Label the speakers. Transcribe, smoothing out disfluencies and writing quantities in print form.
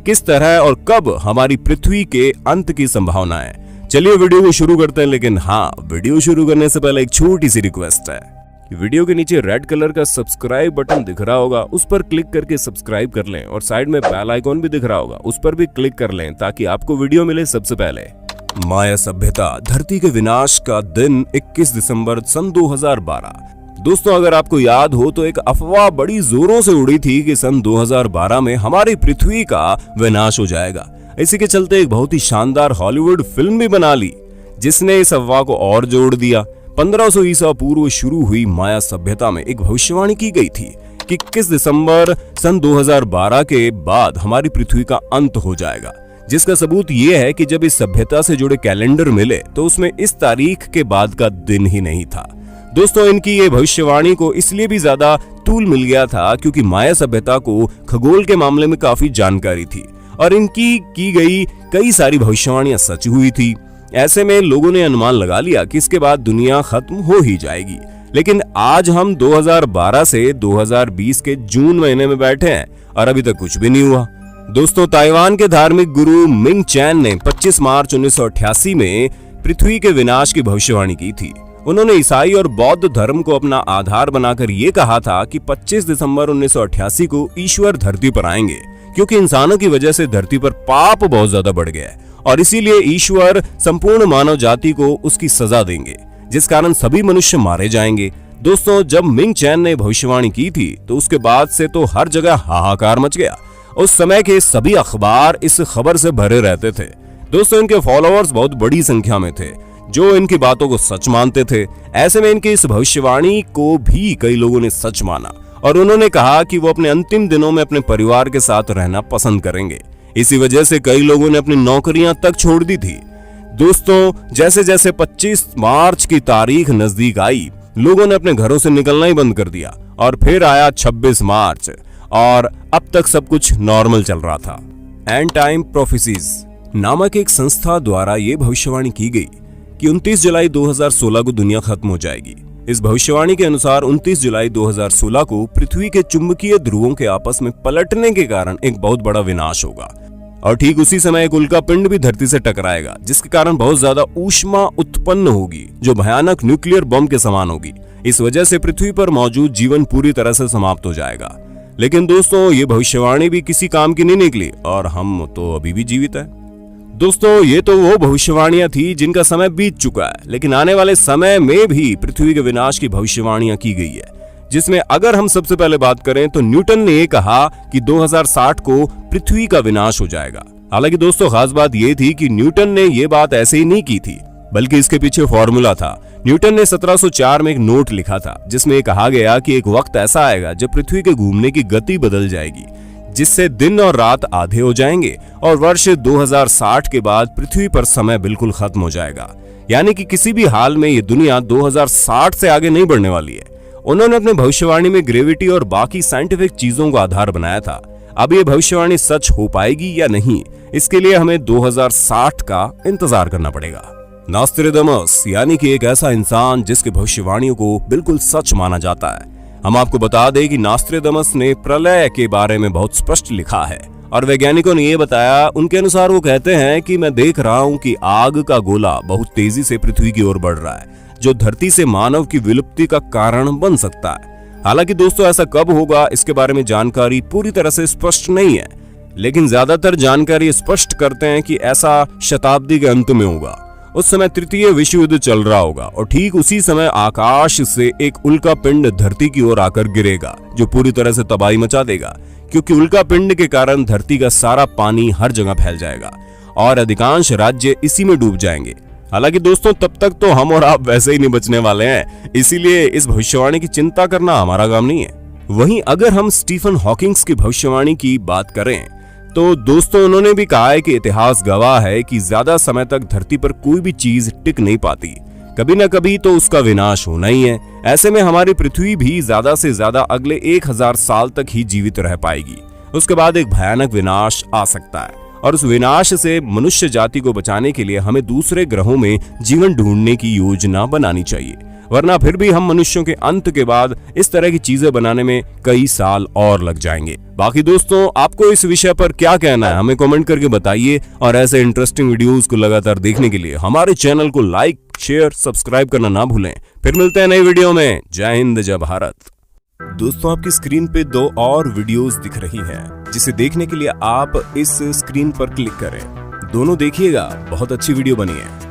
Speaker 1: किस तरह और कब हमारी पृथ्वी के अंत की संभावना है। चलिए वीडियो को शुरू करते हैं, लेकिन हाँ, वीडियो शुरू करने से पहले एक छोटी सी रिक्वेस्ट है। वीडियो के नीचे रेड कलर का सब्सक्राइब बटन दिख रहा होगा, उस पर क्लिक करके सब्सक्राइब कर लें और साइड में बेल आइकॉन भी दिख रहा होगा, उस पर भी क्लिक कर लें ताकि आपको वीडियो मिले सबसे पहले। माया सभ्यता, धरती के विनाश का दिन 21 दिसंबर सन 2012। दोस्तों, अगर आपको याद हो तो एक अफवाह बड़ी जोरों से उड़ी थी कि सन 2012 में हमारी पृथ्वी का विनाश हो जाएगा। इसी के चलते एक बहुत ही शानदार हॉलीवुड फिल्म भी बना ली, जिसने इस अफवाह को और जोड़ दिया। 1500 ईसा पूर्व शुरू हुई माया सभ्यता में एक भविष्यवाणी की गई थी कि 21 दिसंबर सन 2012 के बाद हमारी पृथ्वी का अंत हो जाएगा, जिसका सबूत ये है कि जब इस सभ्यता से जुड़े कैलेंडर मिले तो उसमें इस तारीख के बाद का दिन ही नहीं था। दोस्तों, इनकी ये भविष्यवाणी को इसलिए भी ज्यादा तूल मिल गया था क्योंकि माया सभ्यता को खगोल के मामले में काफी जानकारी थी और इनकी की गई कई सारी भविष्यवाणियां सच हुई थी। ऐसे में लोगों ने अनुमान लगा लिया कि इसके बाद दुनिया खत्म हो ही जाएगी। लेकिन आज हम 2012 से 2020 के जून महीने में बैठे हैं और अभी तक कुछ भी नहीं हुआ। दोस्तों, ताइवान के धार्मिक गुरु मिंग चैन ने 25 मार्च 1988 में पृथ्वी के विनाश की भविष्यवाणी की थी। उन्होंने ईसाई और बौद्ध धर्म को अपना आधार बनाकर यह कहा था कि 25 दिसंबर 1988 को ईश्वर धरती पर आएंगे, क्योंकि इंसानों की वजह से धरती पर पाप बहुत ज्यादा बढ़ गया है और इसीलिए ईश्वर संपूर्ण मानव जाति को उसकी सजा देंगे, जिस कारण सभी मनुष्य मारे जाएंगे। दोस्तों, जब मिंग चैन ने भविष्यवाणी की थी तो उसके बाद से तो हर जगह हाहाकार मच गया। उस समय के सभी अखबार इस खबर से भरे रहते थे। दोस्तों, इनके फॉलोअर्स बहुत बड़ी संख्या में थे जो इनकी बातों को सच मानते थे। ऐसे में इनकी इस भविष्यवाणी को भी कई लोगों ने सच माना और उन्होंने कहा कि वो अपने अंतिम दिनों में अपने परिवार के साथ रहना पसंद करेंगे। इसी वजह से कई लोगों ने अपनी नौकरियां तक छोड़ दी थी। दोस्तों, जैसे जैसे 25 मार्च की तारीख नजदीक आई, लोगों ने अपने घरों से निकलना ही बंद कर दिया और फिर आया 26 मार्च और अब तक सब कुछ नॉर्मल चल रहा था। एंड टाइम प्रोफेसीज नामक एक संस्था द्वारा यह भविष्यवाणी की गई कि 29 जुलाई 2016 को दुनिया खत्म हो जाएगी। इस भविष्यवाणी के अनुसार 29 जुलाई 2016 को पृथ्वी के चुंबकीय ध्रुवों के आपस में पलटने के कारण एक बहुत बड़ा विनाश होगा और ठीक उसी समय एक उल्का पिंड भी धरती से टकराएगा, जिसके कारण बहुत ज्यादा ऊष्मा उत्पन्न होगी जो भयानक न्यूक्लियर बम के समान होगी। इस वजह से पृथ्वी पर मौजूद जीवन पूरी तरह से समाप्त हो जाएगा। लेकिन दोस्तों, ये भविष्यवाणी भी किसी काम की नहीं निकली और हम तो अभी भी जीवित है। दोस्तों, ये तो वो भविष्यवाणियां थी जिनका समय बीत चुका है, लेकिन आने वाले समय में भी पृथ्वी के विनाश की भविष्यवाणियां की गई है, जिसमें अगर हम सबसे पहले बात करें तो न्यूटन ने ये कहा कि 2060 को पृथ्वी का विनाश हो जाएगा। हालांकि दोस्तों, खास बात ये थी कि न्यूटन ने ये बात ऐसे ही नहीं की थी, बल्कि इसके पीछे फॉर्मूला था। न्यूटन ने 1704 में एक नोट लिखा था जिसमें कहा गया कि एक वक्त ऐसा आएगा जब पृथ्वी के घूमने की गति बदल जाएगी, जिससे दिन और रात आधे हो जाएंगे और वर्ष 2060 के बाद पृथ्वी पर समय बिल्कुल खत्म हो जाएगा। यानी कि किसी भी हाल में ये दुनिया 2060 से आगे नहीं बढ़ने वाली है। उन्होंने अपने भविष्यवाणी में ग्रेविटी और बाकी साइंटिफिक चीजों को आधार बनाया था। अब ये भविष्यवाणी सच हो पाएगी या नहीं, इसके लिए हमें 2060 का इंतजार करना पड़ेगा। नॉस्ट्रेडामस यानी कि एक ऐसा इंसान जिसकी भविष्यवाणियों को बिल्कुल सच माना जाता है। हम आपको बता दें कि नॉस्ट्रेडामस ने प्रलय के बारे में बहुत स्पष्ट लिखा है और वैज्ञानिकों ने यह बताया। उनके अनुसार वो कहते हैं कि मैं देख रहा हूं कि आग का गोला बहुत तेजी से पृथ्वी की ओर बढ़ रहा है, जो धरती से मानव की विलुप्ति का कारण बन सकता है। हालांकि दोस्तों, ऐसा कब होगा इसके बारे में जानकारी पूरी तरह से स्पष्ट नहीं है, लेकिन ज्यादातर जानकारी स्पष्ट करते हैं कि ऐसा शताब्दी के अंत में होगा। उस समय तृतीय विश्व युद्ध चल रहा होगा और ठीक उसी समय आकाश से एक उल्का पिंड धरती की ओर आकर गिरेगा, जो पूरी तरह से तबाही मचा देगा, क्योंकि उल्का पिंड के कारण धरती का सारा पानी हर जगह फैल जाएगा और अधिकांश राज्य इसी में डूब जाएंगे। हालांकि दोस्तों, तब तक तो हम और आप वैसे ही नहीं बचने वाले हैं, इसीलिए इस भविष्यवाणी की चिंता करना हमारा काम नहीं है। वहीं अगर हम स्टीफन हॉकिंग्स की भविष्यवाणी की बात करें तो दोस्तों, उन्होंने भी कहा है कि इतिहास गवाह है कि ज्यादा समय तक धरती पर कोई भी चीज टिक नहीं पाती, कभी न कभी तो उसका विनाश होना ही है। ऐसे में हमारी पृथ्वी भी ज्यादा से ज्यादा अगले 1000 साल तक ही जीवित रह पाएगी। उसके बाद एक भयानक विनाश आ सकता है और उस विनाश से मनुष्य जाति को बचाने के लिए हमें दूसरे ग्रहों में जीवन ढूंढने की योजना बनानी चाहिए। वरना फिर भी हम मनुष्यों के अंत के बाद इस तरह की चीजें बनाने में कई साल और लग जाएंगे। बाकी दोस्तों, आपको इस विषय पर क्या कहना है हमें कमेंट करके बताइए, और ऐसे इंटरेस्टिंग वीडियोस को लगातार देखने के लिए हमारे चैनल को लाइक, शेयर, सब्सक्राइब करना ना भूलें। फिर मिलते हैं नई वीडियो में। जय हिंद, जय भारत। दोस्तों, आपकी स्क्रीन पे 2 और वीडियोस दिख रही हैं, जिसे देखने के लिए आप इस स्क्रीन पर क्लिक करें। दोनों देखिएगा, बहुत अच्छी वीडियो बनी है।